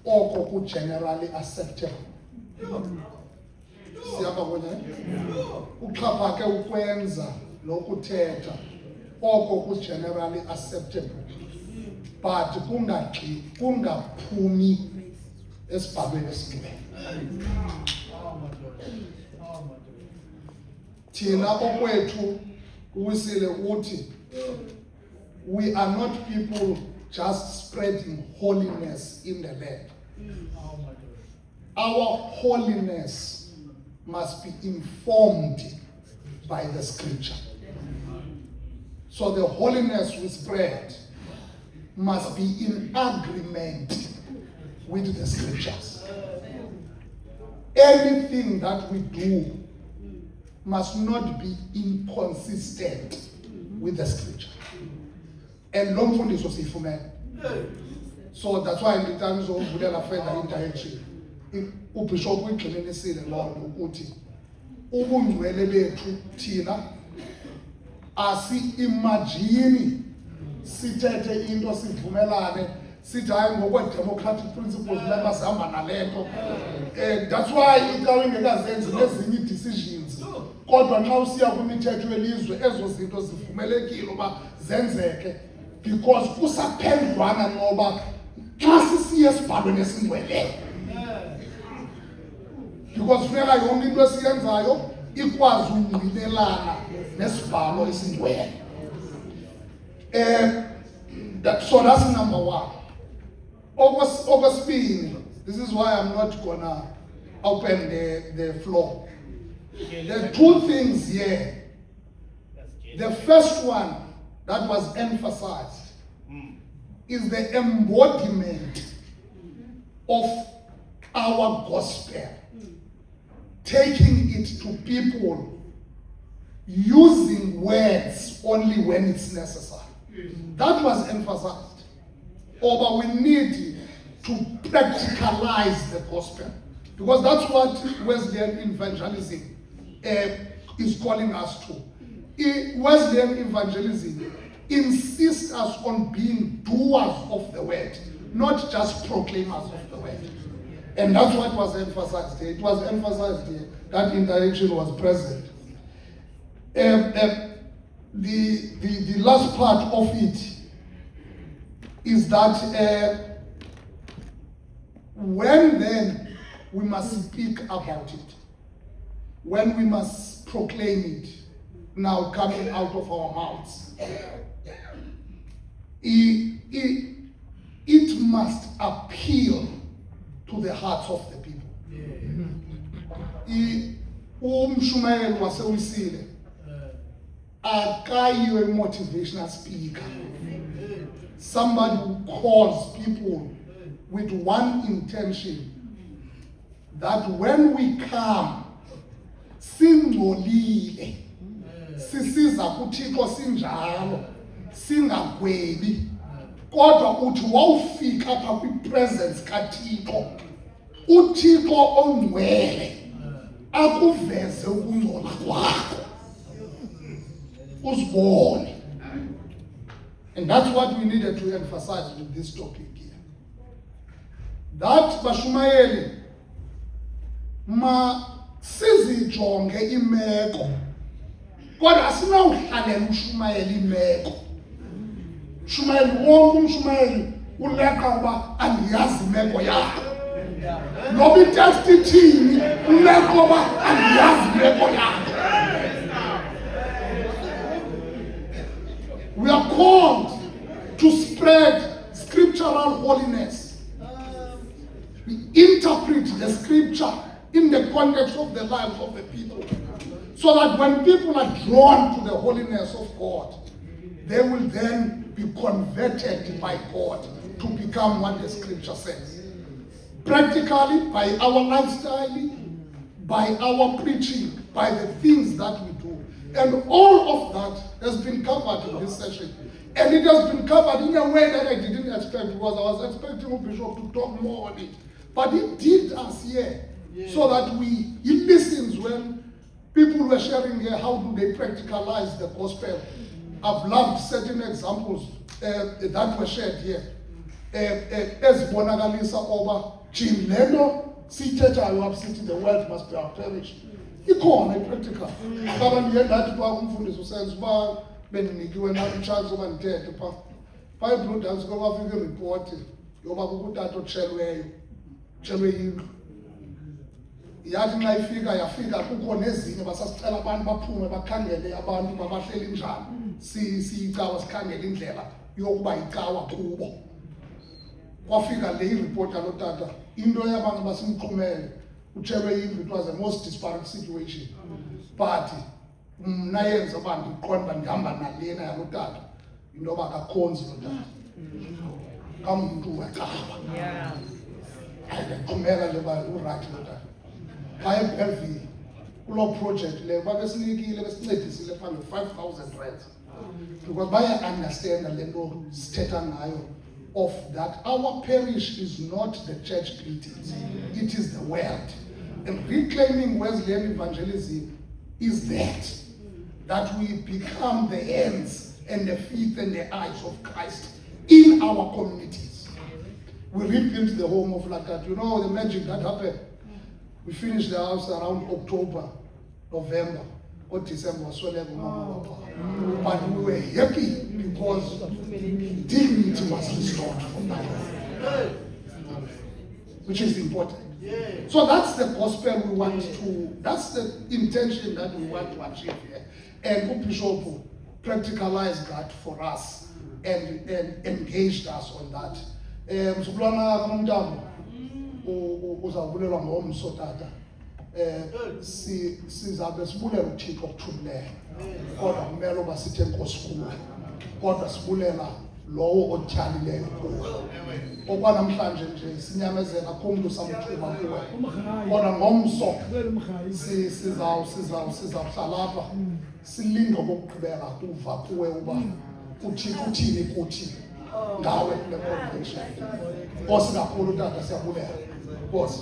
oko ku-generally acceptable. Siyababona? Uxhaphake ukwenza nokuthetha oko ku-generally acceptable, but kungaphumi esibhalweni esingcwele. Thina okwethu uwisile uthi, we are not people just spreading holiness in the land. Our holiness must be informed by the scripture. So the holiness we spread must be in agreement with the scriptures. Anything that we do must not be inconsistent with the scripture. And lo mfundiso siyifumene. So that's why in the times of Buddha further interaction, uBishop uyigxininisile lonto ukuthi ubungcwele bethu thina asi-imagine sithethe into sivumelane sithi hayi ngokwe-democratic principles masihamba nalento. That's why ikawe ingekazenzi nezinye ii-decisions, kodwa nxa usiya kwimithetho yelizwe ezo zinto zivumelekile uba zenzeke, because kusaphendlwana ngoba xa sisiye esibhalweni esingcwele. Because funeka yonke into esiyenzayo ikwazi ungqinelana nesibhalo esingcwele. So that's number one. Okwesibini, this is why I'm not gonna open the floor. There are two things here. The first one that was emphasized is the embodiment of our gospel, taking it to people, using words only when it's necessary. That was emphasized. But we need to practicalize the gospel, because that's what Wesleyan evangelism is calling us to. Wesleyan evangelism insists us on being doers of the word, not just proclaimers of the word. And that's what was emphasized here. It was emphasized here that interaction was present. The last part of it is that when then we must speak about it, when we must proclaim it, now coming out of our mouths, it must appeal to the hearts of the people. Umshumayeli wasewisile akayiwe motivational speaker, somebody who calls people with one intention, that when we come singcolile, sisiza kuThixo sinjalo, singagwebi, kodwa uthi wawufika apha kwi-presence kaThixo, uThixo ongcwele akuveze ukungcola kwakho, uzibone. And that's what we needed to emphasize with this topic here. That bashumayeli ma sizijonge imeko, kodwa asinawuhlalela ushumayeli imeko. Shumayeli wonke umshumayeli uleqa uba andiyazi imeko yakho. Noba itext ithini uleqa uba andiyazi imeko yakho. We are called to spread scriptural holiness. We interpret the scripture in the context of the lives of the people, so that when people are drawn to the holiness of God, they will then be converted by God to become what the scripture says. Practically, by our lifestyle, by our preaching, by the things that we do. And all of that has been covered in this session. And it has been covered in a way that I didn't expect, because I was expecting the Bishop to talk more on it. But he did us here, so that he listens when people were sharing here, how do they practicalize the gospel. I've loved certain examples that were shared here. ezibonakalisa oba Jim lento siyithethayo apsithi the world must be perish ikhona ipractical abantu yendathi xa umfundisi usenza uba bendinikiwe nami chance oba ndithethe pha eBlue Dance ke kwafika ireport yoba kukutata otshelwe yindlu yathi nxa yafika kukho nezinye basasicela abantu baphume bakhangele abantu babahleli njani siyicawa sikhangele indlela yokuba icawa kubo kwafika le ireport yalotata into yabantu basimxhumele utshelwe yindlu. It was a most disparate situation but mna yenza uba ndiqonda uba ndihamba nalena yalotata into yoba akakhonzi lotata kamntu wecawa ndiqhumela nje uba urayithi lotata phaa eBellville kuloo project leyo babesinikile besincedisile phaa nge-5,000 rands because baya-understanda le nto sithetha ngayo of that our parish is not the church buildings, it is the world. And reclaiming Wesleyan evangelism is that we become the hands and the feet and the eyes of Christ in our communities. We rebuilt the home of Lakat. You know the magic that happened. We finished the house around October, November, or December, but we were happy because dignity was restored from that, which is important. So that's the gospel we want to, that's the intention that we want to achieve here. And Bishop practicalized that for us and engaged us on that. Mzukulwana kaMntambo uzawubulelwa ngomso tata. Sizabe sibulela uThixo okuthubileyo kodwa kumele uba sithe Nkosi kuwe kodwa sibulela lowo otyhalileyo kuwe okwanamhlanje nje sinyamezela kumntu samthuba kuwe kodwa ngomso sizawuhlala apha silinde okokugqibela kuva kuwe uba uThixo uthini kuthi ngawe kule convention. Nkosi kakhulu tata siyabulela. Nkosi.